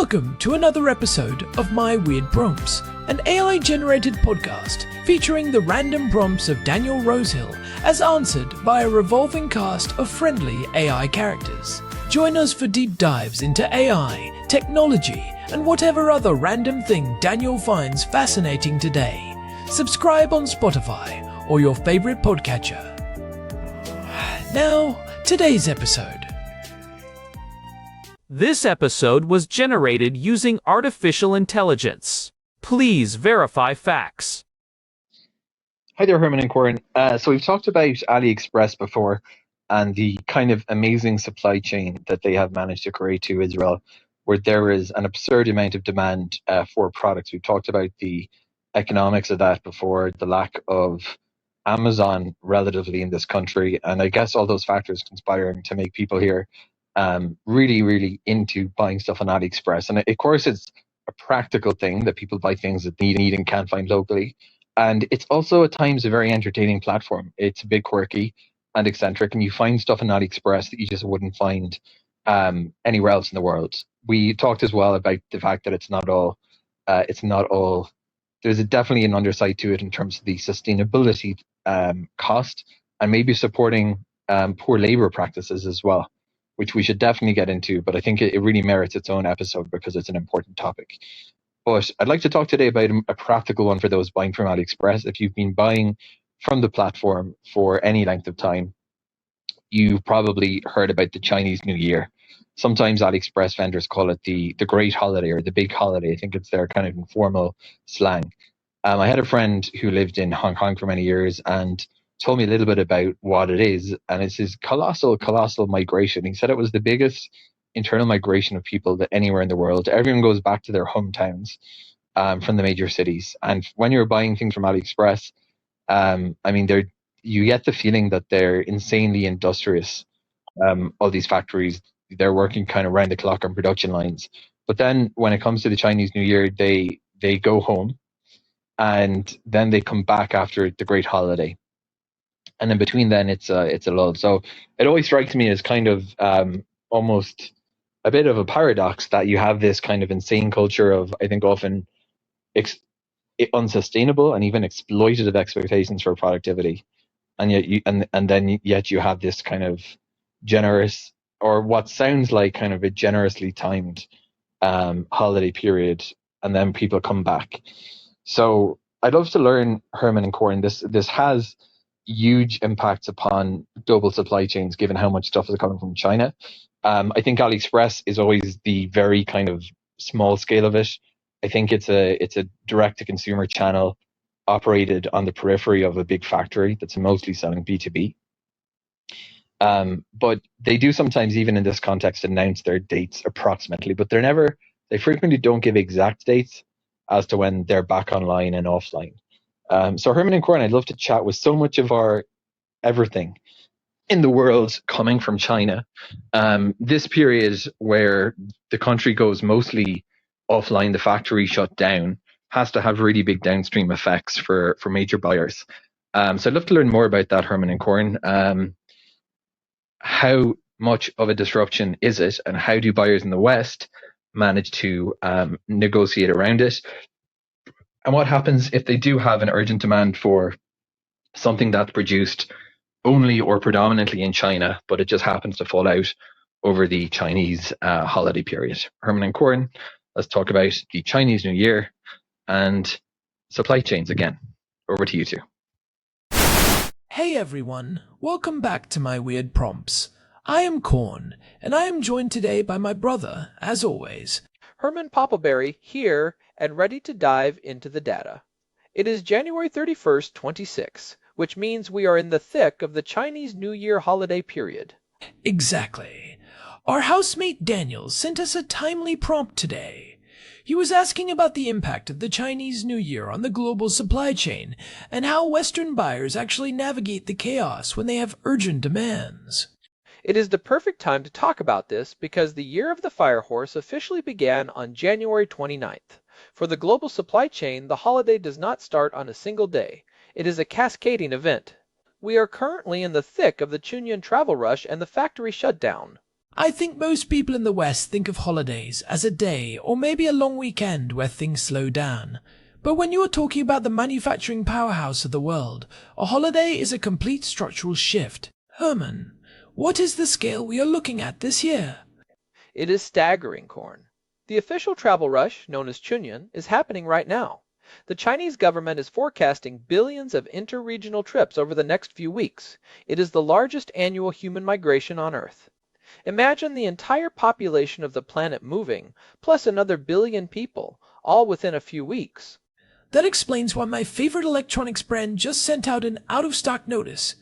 Welcome to another episode of My Weird Prompts, an AI-generated podcast featuring the random prompts of Daniel Rosehill as answered by a revolving cast of friendly AI characters. Join us for deep dives into AI, technology, and whatever other random thing Daniel finds fascinating today. Subscribe on Spotify or your favorite podcatcher. Now, today's episode. This episode was generated using artificial intelligence. Please verify facts. Hi there, Herman and Corn. So we've talked about AliExpress before and the kind of amazing supply chain that they have managed to create to Israel, where there is an absurd amount of demand for products. We've talked about the economics of that before, the lack of Amazon relatively in this country, and I guess all those factors conspiring to make people here really into buying stuff on AliExpress. And of course, it's a practical thing that people buy things that they need and can't find locally. And it's also at times a very entertaining platform. It's a bit quirky and eccentric, and you find stuff on AliExpress that you just wouldn't find anywhere else in the world. We talked as well about the fact that it's not all. There's definitely an underside to it in terms of the sustainability cost and maybe supporting poor labor practices as well, which we should definitely get into, but I think it really merits its own episode because it's an important topic. But I'd like to talk today about a practical one for those buying from AliExpress. If you've been buying from the platform for any length of time, you've probably heard about the Chinese New Year. Sometimes AliExpress vendors call it the Great Holiday or the Big Holiday. I think it's their kind of informal slang. I had a friend who lived in Hong Kong for many years and told me a little bit about what it is, and it's this colossal migration. He said it was the biggest internal migration of people that anywhere in the world. Everyone goes back to their hometowns from the major cities, and when you're buying things from AliExpress, you get the feeling that they're insanely industrious. All these factories, they're working kind of round the clock on production lines. But then when it comes to the Chinese New Year, they go home, and then they come back after the Great Holiday. And in between then, it's a lull. So it always strikes me as kind of almost a bit of a paradox that you have this kind of insane culture of, I think, often unsustainable and even exploitative expectations for productivity, and yet you have this kind of generous, or what sounds like kind of a generously timed holiday period, and then people come back. So I'd love to learn, Herman and Corn. This has huge impacts upon global supply chains, given how much stuff is coming from China. I think AliExpress is always the very kind of small scale of it. I think it's a direct to consumer channel operated on the periphery of a big factory that's mostly selling B2B. But they do sometimes, even in this context, announce their dates approximately, but they frequently don't give exact dates as to when they're back online and offline. So Herman and Corn, I'd love to chat with so much of our everything in the world coming from China. This period where the country goes mostly offline, the factory shut down, has to have really big downstream effects for major buyers. So I'd love to learn more about that, Herman and Corn. How much of a disruption is it, and how do buyers in the West manage to negotiate around it? And what happens if they do have an urgent demand for something that's produced only or predominantly in China, but it just happens to fall out over the Chinese holiday period? Herman and Corn, let's talk about the Chinese New Year and supply chains again. Over to you two. Hey everyone, welcome back to My Weird Prompts. I am Corn, and I am joined today by my brother, as always, Herman Poppleberry, here and ready to dive into the data. It is January 31st, 26, which means we are in the thick of the Chinese New Year holiday period. Exactly. Our housemate Daniel sent us a timely prompt today. He was asking about the impact of the Chinese New Year on the global supply chain and how Western buyers actually navigate the chaos when they have urgent demands. It is the perfect time to talk about this because the Year of the Fire Horse officially began on January 29th. For the global supply chain, the holiday does not start on a single day. It is a cascading event. We are currently in the thick of the Chunyan travel rush and the factory shutdown. I think most people in the West think of holidays as a day or maybe a long weekend where things slow down. But when you are talking about the manufacturing powerhouse of the world, a holiday is a complete structural shift. Herman, what is the scale we are looking at this year? It is staggering, Corn. The official travel rush, known as Chunyun, is happening right now. The Chinese government is forecasting billions of interregional trips over the next few weeks. It is the largest annual human migration on Earth. Imagine the entire population of the planet moving, plus another billion people, all within a few weeks. That explains why my favorite electronics brand just sent out an out-of-stock notice.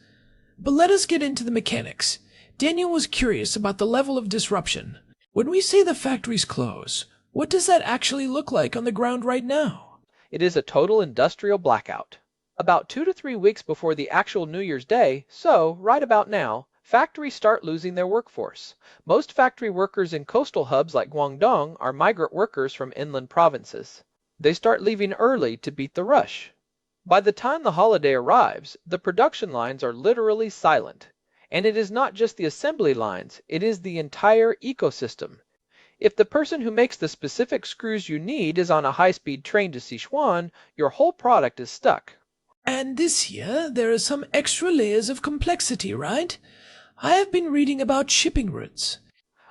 But let us get into the mechanics. Daniel was curious about the level of disruption. When we say the factories close, what does that actually look like on the ground right now? It is a total industrial blackout. About 2 to 3 weeks before the actual New Year's Day, so right about now, factories start losing their workforce. Most factory workers in coastal hubs like Guangdong are migrant workers from inland provinces. They start leaving early to beat the rush. By the time the holiday arrives, the production lines are literally silent. And it is not just the assembly lines, it is the entire ecosystem. If the person who makes the specific screws you need is on a high-speed train to Sichuan, your whole product is stuck. And this year, there are some extra layers of complexity, right? I have been reading about shipping routes.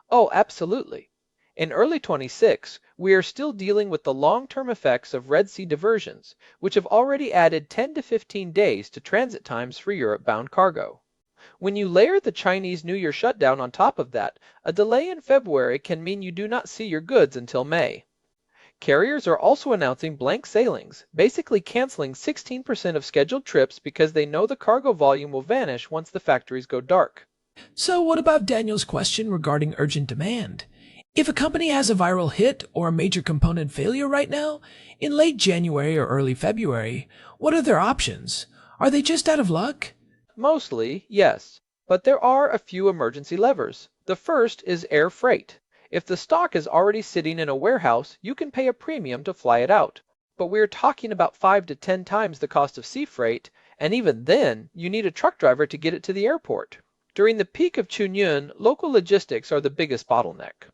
Oh, absolutely. In early 26, we are still dealing with the long-term effects of Red Sea diversions, which have already added 10 to 15 days to transit times for Europe-bound cargo. When you layer the Chinese New Year shutdown on top of that, a delay in February can mean you do not see your goods until May. Carriers are also announcing blank sailings, basically canceling 16% of scheduled trips because they know the cargo volume will vanish once the factories go dark. So what about Daniel's question regarding urgent demand? If a company has a viral hit or a major component failure right now, in late January or early February, what are their options? Are they just out of luck? Mostly, yes, but there are a few emergency levers. The first is air freight. If the stock is already sitting in a warehouse, you can pay a premium to fly it out. But we're talking about 5 to 10 times the cost of sea freight, and even then, you need a truck driver to get it to the airport. During the peak of Chunyun, local logistics are the biggest bottleneck.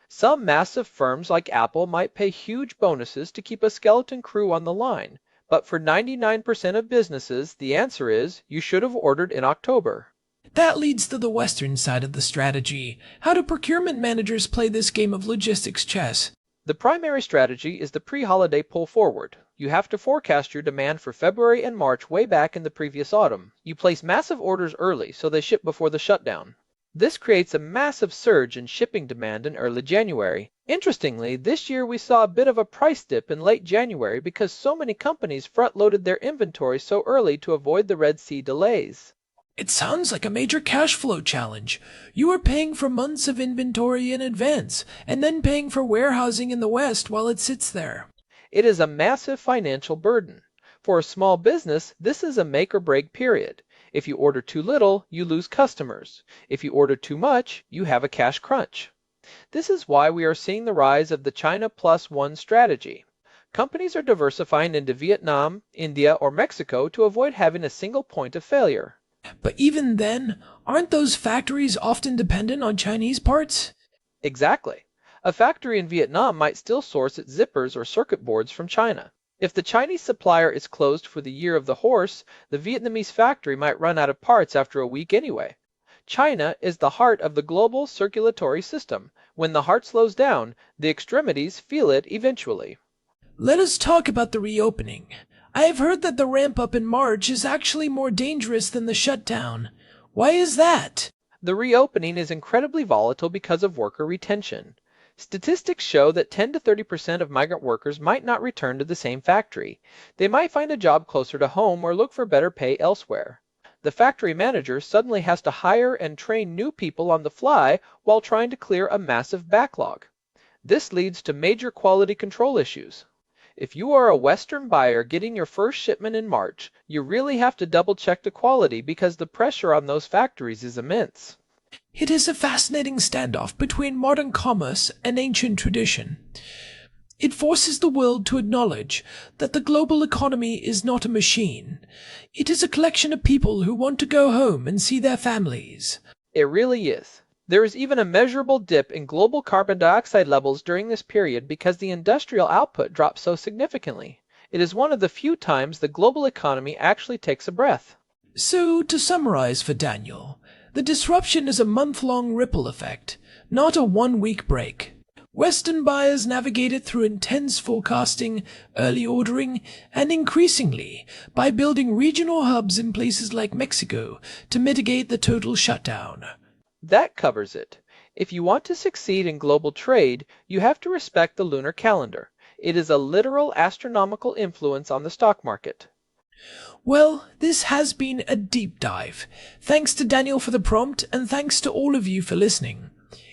Some massive firms like Apple might pay huge bonuses to keep a skeleton crew on the line, but for 99% of businesses, the answer is you should have ordered in October. That leads to the Western side of the strategy. How do procurement managers play this game of logistics chess? The primary strategy is the pre-holiday pull forward. You have to forecast your demand for February and March way back in the previous autumn. You place massive orders early so they ship before the shutdown. This creates a massive surge in shipping demand in early January. Interestingly, this year we saw a bit of a price dip in late January because so many companies front-loaded their inventory so early to avoid the Red Sea delays. It sounds like a major cash flow challenge. You are paying for months of inventory in advance, and then paying for warehousing in the West while it sits there. It is a massive financial burden. For a small business, this is a make or break period. If you order too little, you lose customers. If you order too much, you have a cash crunch. This is why we are seeing the rise of the China Plus One strategy. Companies are diversifying into Vietnam, India, or Mexico to avoid having a single point of failure. But even then, aren't those factories often dependent on Chinese parts? Exactly. A factory in Vietnam might still source its zippers or circuit boards from China. If the Chinese supplier is closed for the year of the horse, the Vietnamese factory might run out of parts after a week anyway. China is the heart of the global circulatory system. When the heart slows down, the extremities feel it eventually. Let us talk about the reopening. I have heard that the ramp-up in March is actually more dangerous than the shutdown. Why is that? The reopening is incredibly volatile because of worker retention. Statistics show that 10 to 30% of migrant workers might not return to the same factory. They might find a job closer to home or look for better pay elsewhere. The factory manager suddenly has to hire and train new people on the fly while trying to clear a massive backlog. This leads to major quality control issues. If you are a Western buyer getting your first shipment in March, you really have to double-check the quality because the pressure on those factories is immense. It is a fascinating standoff between modern commerce and ancient tradition. It forces the world to acknowledge that the global economy is not a machine. It is a collection of people who want to go home and see their families. It really is. There is even a measurable dip in global carbon dioxide levels during this period because the industrial output dropped so significantly. It is one of the few times the global economy actually takes a breath. So, to summarize for Daniel, the disruption is a month-long ripple effect, not a one-week break. Western buyers navigated through intense forecasting, early ordering, and increasingly by building regional hubs in places like Mexico to mitigate the total shutdown. That covers it. If you want to succeed in global trade, you have to respect the lunar calendar. It is a literal astronomical influence on the stock market. Well, this has been a deep dive. Thanks to Daniel for the prompt, and thanks to all of you for listening.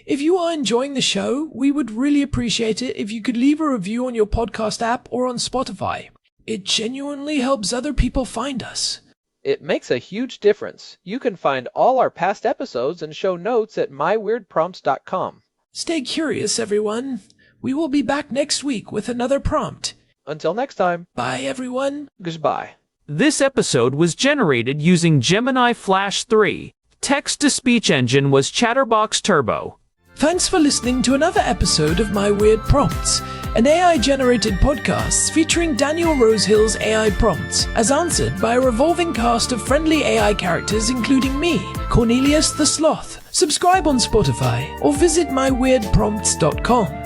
If you are enjoying the show, we would really appreciate it if you could leave a review on your podcast app or on Spotify. It genuinely helps other people find us. It makes a huge difference. You can find all our past episodes and show notes at myweirdprompts.com. Stay curious, everyone. We will be back next week with another prompt. Until next time. Bye, everyone. Goodbye. This episode was generated using Gemini Flash 3. Text-to-speech engine was Chatterbox Turbo. Thanks for listening to another episode of My Weird Prompts, an AI-generated podcast featuring Daniel Rosehill's AI prompts, as answered by a revolving cast of friendly AI characters including me, Cornelius the Sloth. Subscribe on Spotify or visit myweirdprompts.com.